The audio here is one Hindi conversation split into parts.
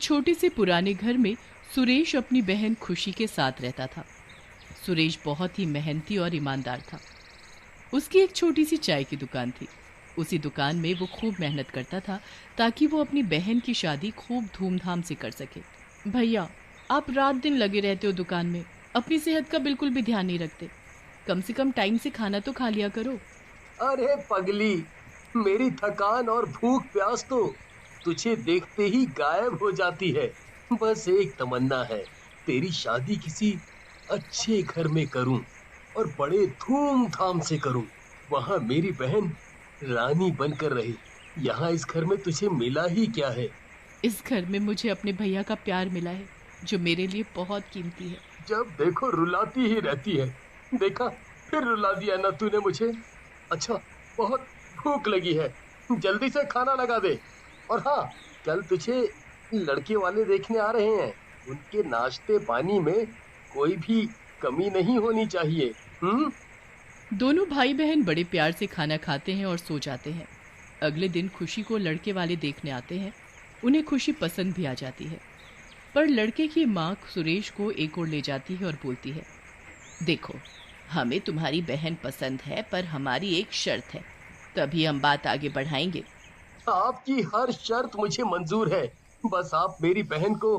छोटे से पुराने घर में सुरेश अपनी बहन खुशी के साथ रहता था। सुरेश बहुत ही मेहनती और ईमानदार था। उसकी एक छोटी सी चाय की दुकान थी। उसी दुकान में वो खूब मेहनत करता था ताकि वो अपनी बहन की शादी खूब धूमधाम से कर सके। भैया, आप रात दिन लगे रहते हो दुकान में, अपनी सेहत का बिल्कुल भी ध्यान नहीं रखते। कम से कम टाइम से खाना तो खा लिया करो। अरे पगली, मेरी थकान और भूख प्यास तो तुझे देखते ही गायब हो जाती है। बस एक तमन्ना है, तेरी शादी किसी अच्छे घर में करूं और बड़े धूमधाम से करूं। वहां मेरी बहन रानी बनकर रहे। यहाँ इस घर में तुझे मिला ही क्या है? इस घर में मुझे अपने भैया का प्यार मिला है, जो मेरे लिए बहुत कीमती है। जब देखो रुलाती ही रहती है। देखा, फिर रुला दिया ना तूने मुझे। अच्छा, बहुत भूख लगी है, जल्दी से खाना लगा दे। और हाँ, कल तुझे लड़के वाले देखने आ रहे हैं। उनके नाश्ते पानी में कोई भी कमी नहीं होनी चाहिए। दोनों भाई बहन बड़े प्यार से खाना खाते हैं और सो जाते हैं। अगले दिन खुशी को लड़के वाले देखने आते हैं। उन्हें खुशी पसंद भी आ जाती है, पर लड़के की माँ सुरेश को एक ओर ले जाती है और बोलती है, देखो, हमें तुम्हारी बहन पसंद है, पर हमारी एक शर्त है, तभी हम बात आगे बढ़ाएंगे। आपकी हर शर्त मुझे मंजूर है। बस आप मेरी बहन को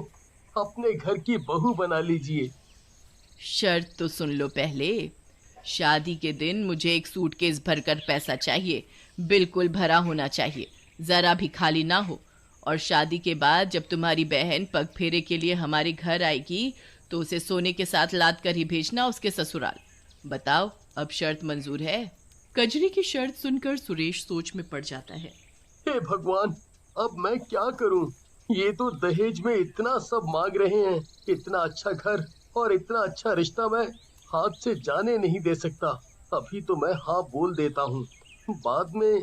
अपने घर की बहू बना लीजिए। शर्त तो सुन लो पहले। शादी के दिन मुझे एक सूटकेस भरकर पैसा चाहिए, बिल्कुल भरा होना चाहिए, जरा भी खाली ना हो। और शादी के बाद जब तुम्हारी बहन पग फेरे के लिए हमारे घर आएगी तो उसे सोने के साथ लाद कर ही भेजना उसके ससुराल। बताओ, अब शर्त मंजूर है? कजरी की शर्त सुनकर सुरेश सोच में पड़ जाता है। हे भगवान, अब मैं क्या करूं? ये तो दहेज में इतना सब मांग रहे हैं। इतना अच्छा घर और इतना अच्छा रिश्ता मैं हाथ से जाने नहीं दे सकता। अभी तो मैं हाँ बोल देता हूँ, बाद में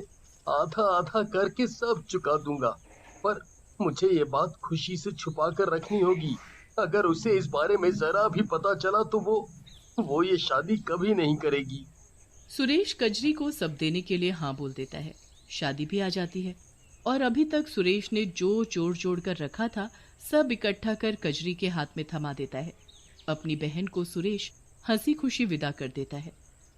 आधा आधा करके सब चुका दूंगा। पर मुझे ये बात खुशी से छुपा कर रखनी होगी। अगर उसे इस बारे में जरा भी पता चला तो वो ये शादी कभी नहीं करेगी। सुरेश कजरी को सब देने के लिए हाँ बोल देता है। शादी भी आ जाती है और अभी तक सुरेश ने जो जोड़ जोड़ कर रखा था सब इकट्ठा कर कजरी के हाथ में थमा देता है। अपनी बहन को सुरेश हंसी खुशी विदा कर देता है।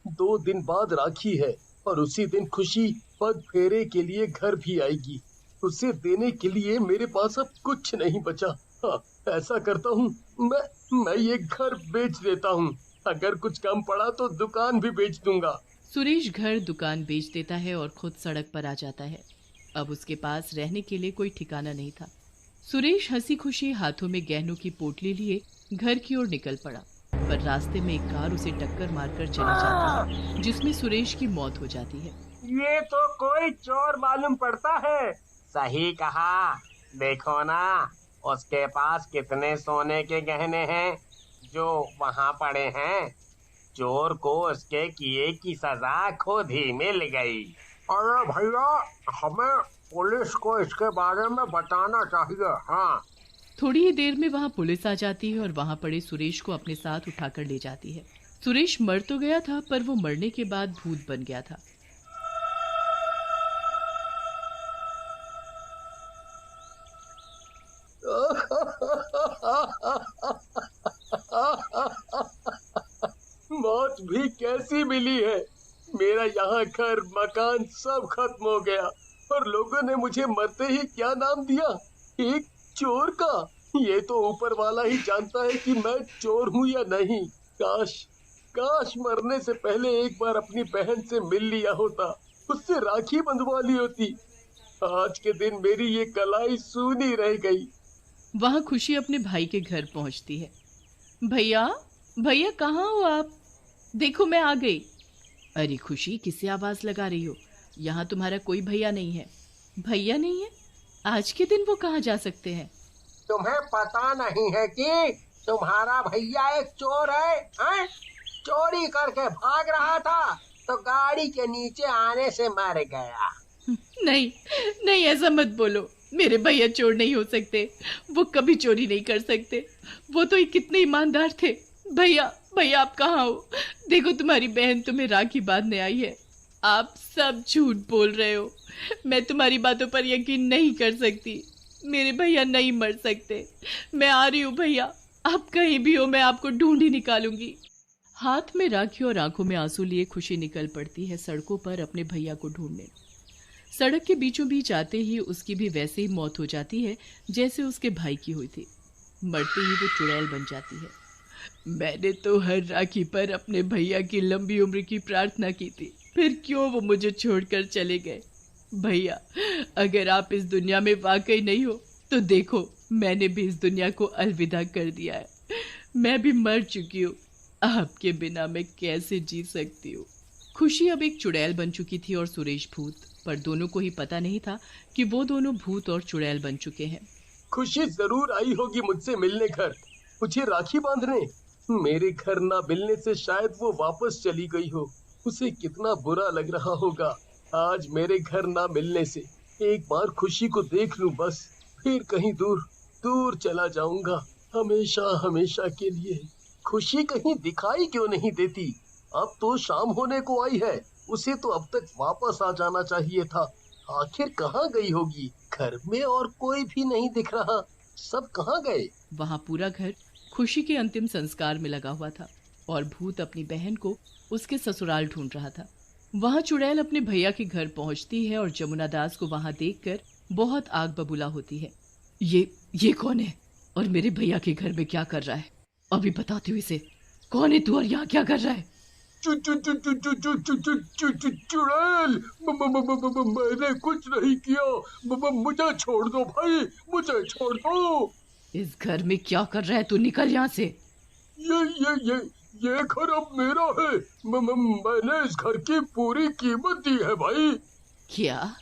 2 दिन बाद राखी है और उसी दिन खुशी पग फेरे के लिए घर भी आएगी। उसे देने के लिए मेरे पास अब कुछ नहीं बचा। हाँ, ऐसा करता हूँ, मैं ये घर बेच देता हूँ। अगर कुछ कम पड़ा तो दुकान भी बेच दूंगा। सुरेश घर दुकान बेच देता है और खुद सड़क पर आ जाता है। अब उसके पास रहने के लिए कोई ठिकाना नहीं था। सुरेश हंसी खुशी हाथों में गहनों की पोटली लिए घर की ओर निकल पड़ा, पर रास्ते में एक कार उसे टक्कर मारकर चली जाती है, जिसमें सुरेश की मौत हो जाती है। ये तो कोई चोर मालूम पड़ता है। सही कहा, देखो ना, उसके पास कितने सोने के गहने हैं जो वहाँ पड़े हैं। चोर को उसके किए की सजा खुद ही मिल गई। अरे भैया, हमें पुलिस को इसके बारे में बताना चाहिए। हाँ, थोड़ी ही देर में वहाँ पुलिस आ जाती है और वहाँ पड़े सुरेश को अपने साथ उठाकर ले जाती है। सुरेश मर तो गया था, पर वो मरने के बाद भूत बन गया था। मौत भी कैसी मिली है। मेरा यहाँ घर मकान सब खत्म हो गया और लोगों ने मुझे मरते ही क्या नाम दिया, एक चोर का। ये तो ऊपर वाला ही जानता है कि मैं चोर हूँ या नहीं। काश काश मरने से पहले एक बार अपनी बहन से मिल लिया होता, उससे राखी बंधवा ली होती। आज के दिन मेरी ये कलाई सूनी रह गई। वहाँ खुशी अपने भाई के घर पहुँचती है। भैया, भैया कहाँ हो आप? देखो मैं आ गई। अरे खुशी, किससे आवाज लगा रही हो? यहाँ तुम्हारा कोई भैया नहीं है। भैया नहीं है? आज के दिन वो कहाँ जा सकते हैं? तुम्हें पता नहीं है कि तुम्हारा भैया एक चोर है, हैं? चोरी करके भाग रहा था तो गाड़ी के नीचे आने से मर गया। नहीं नहीं, ऐसा मत बोलो। मेरे भैया चोर नहीं हो सकते, वो कभी चोरी नहीं कर सकते। वो तो कितने ईमानदार थे। भैया, भैया आप कहाँ हो? देखो तुम्हारी बहन तुम्हें राखी बांधने आई है। आप सब झूठ बोल रहे हो। मैं तुम्हारी बातों पर यकीन नहीं कर सकती। मेरे भैया नहीं मर सकते। मैं आ रही हूँ भैया, आप कहीं भी हो मैं आपको ढूंढ ही निकालूंगी। हाथ में राखी और आंखों में आंसू लिए खुशी निकल पड़ती है सड़कों पर अपने भैया को ढूंढने। सड़क के बीचों बीच आते ही उसकी भी वैसे ही मौत हो जाती है जैसे उसके भाई की हुई थी। मरते ही वो चुड़ैल बन जाती है। मैंने तो हर राखी पर अपने भैया की लंबी उम्र की प्रार्थना की थी, फिर क्यों वो मुझे छोड़कर चले गए। भैया, अगर आप इस दुनिया में वाकई नहीं हो तो देखो, मैंने भी इस दुनिया को अलविदा कर दिया है। मैं भी मर चुकी हूँ, आपके बिना मैं कैसे जी सकती हूँ। खुशी अब एक चुड़ैल बन चुकी थी और सुरेश भूत, पर दोनों को ही पता नहीं था कि वो दोनों भूत और चुड़ैल बन चुके हैं। खुशी जरूर आई होगी मुझसे मिलने घर, मुझे राखी बांधने। मेरे घर ना मिलने से शायद वो वापस चली गई हो। उसे कितना बुरा लग रहा होगा आज मेरे घर ना मिलने से। एक बार खुशी को देख लूं बस, फिर कहीं दूर दूर चला जाऊंगा, हमेशा हमेशा के लिए। खुशी कहीं दिखाई क्यों नहीं देती? अब तो शाम होने को आई है, उसे तो अब तक वापस आ जाना चाहिए था। आखिर कहाँ गई होगी? घर में और कोई भी नहीं दिख रहा, सब कहाँ गए? वहां पूरा घर खुशी के अंतिम संस्कार में लगा हुआ था और भूत अपनी बहन को उसके ससुराल ढूंढ रहा था। वहां चुड़ैल अपने भैया के घर पहुंचती है और जमुना दास को वहां देखकर बहुत आग बबूला होती है। ये कौन है और मेरे भैया के घर में क्या कर रहा है? अभी बताती हूँ इसे। कौन है तू और यहाँ क्या कर रहा है? चुड़ैल, मैंने कुछ नहीं किया। मुझे छोड़ दो भाई, मुझे छोड़ दो। इस घर में क्या कर रहा है तू? निकल यहाँ से। ये घर अब मेरा है। मैंने इस घर की पूरी कीमत दी है भाई। क्या?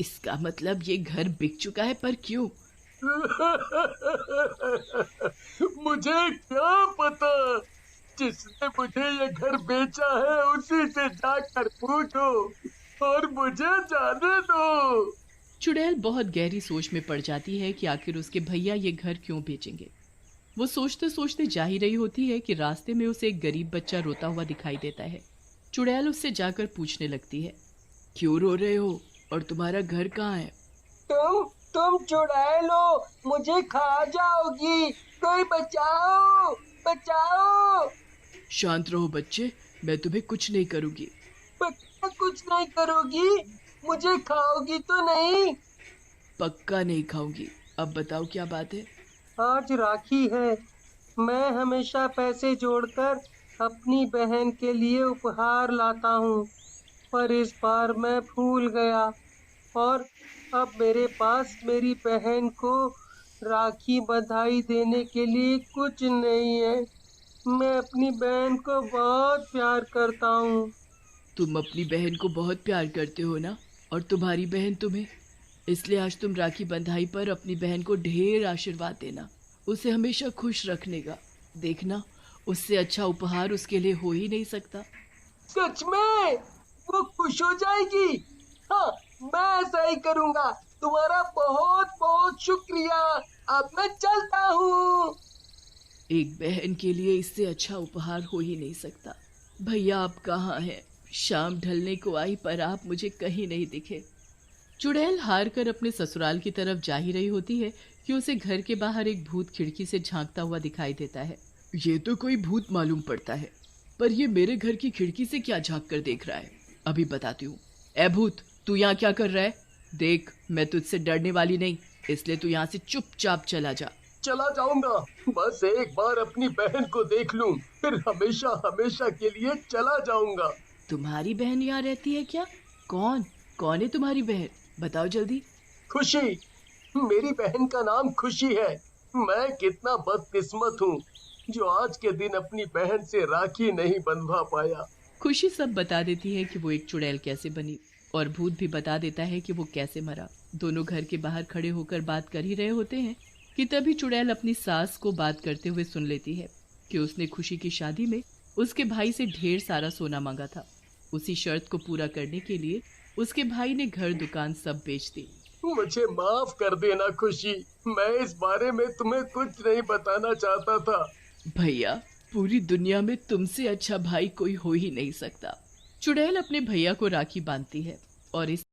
इसका मतलब ये घर बिक चुका है, पर क्यों? मुझे क्या पता? जिसने मुझे ये घर बेचा है उसी से जाकर पूछो और मुझे जाने दो। चुड़ैल बहुत गहरी सोच में पड़ जाती है कि आखिर उसके भैया ये घर क्यों बेचेंगे। वो सोचते सोचते जा ही रही होती है कि रास्ते में उसे एक गरीब बच्चा रोता हुआ दिखाई देता है। चुड़ैल उससे जाकर पूछने लगती है, क्यों रो रहे हो और तुम्हारा घर कहाँ है? तुम चुड़ैल हो, मुझे खा जाओगी, कोई बचाओ बचाओ। शांत रहो बच्चे, मैं तुम्हें कुछ नहीं करूंगी। पक्का कुछ नहीं करोगी? मुझे खाओगी तो नहीं? पक्का नहीं खाऊंगी। अब बताओ क्या बात है? आज राखी है, मैं हमेशा पैसे जोड़कर अपनी बहन के लिए उपहार लाता हूँ, पर इस बार मैं भूल गया और अब मेरे पास मेरी बहन को राखी बधाई देने के लिए कुछ नहीं है। मैं अपनी बहन को बहुत प्यार करता हूँ। तुम अपनी बहन को बहुत प्यार करते हो ना, और तुम्हारी बहन तुम्हें, इसलिए आज तुम राखी बंधाई पर अपनी बहन को ढेर आशीर्वाद देना, उसे हमेशा खुश रखने का। देखना, उससे अच्छा उपहार उसके लिए हो ही नहीं सकता। सच में? वो खुश हो जाएगी? हाँ, मैं ऐसा ही करूँगा। तुम्हारा बहुत बहुत शुक्रिया। अब मैं चलता हूँ। एक बहन के लिए इससे अच्छा उपहार हो ही नहीं सकता। भैया आप कहाँ हैं? शाम ढलने को आई पर आप मुझे कहीं नहीं दिखे। चुड़ैल हार कर अपने ससुराल की तरफ जा ही रही होती है कि उसे घर के बाहर एक भूत खिड़की से झांकता हुआ दिखाई देता है। ये तो कोई भूत मालूम पड़ता है, पर ये मेरे घर की खिड़की से क्या झांक कर देख रहा है? अभी बताती हूँ। ए भूत, तू यहाँ क्या कर रहा है? देख, मैं तुझसे डरने वाली नहीं, इसलिए तू यहाँ से चुपचाप चला जा। चला जाऊंगा, बस एक बार अपनी बहन को देख लूं, फिर हमेशा हमेशा के लिए चला जाऊंगा। तुम्हारी बहन यहाँ रहती है क्या? कौन कौन है तुम्हारी बहन? बताओ जल्दी। खुशी, मेरी बहन का नाम खुशी है। मैं कितना बदकिस्मत हूँ जो आज के दिन अपनी बहन से राखी नहीं बंधवा पाया। खुशी सब बता देती है कि वो एक चुड़ैल कैसे बनी, और भूत भी बता देता है कि वो कैसे मरा। दोनों घर के बाहर खड़े होकर बात कर ही रहे होते हैं कि तभी चुड़ैल अपनी सास को बात करते हुए सुन लेती है कि उसने खुशी की शादी में उसके भाई से ढेर सारा सोना मांगा था। उसी शर्त को पूरा करने के लिए उसके भाई ने घर दुकान सब बेच दी। मुझे माफ कर देना खुशी, मैं इस बारे में तुम्हें कुछ नहीं बताना चाहता था। भैया, पूरी दुनिया में तुमसे अच्छा भाई कोई हो ही नहीं सकता। चुड़ैल अपने भैया को राखी बांधती है और इस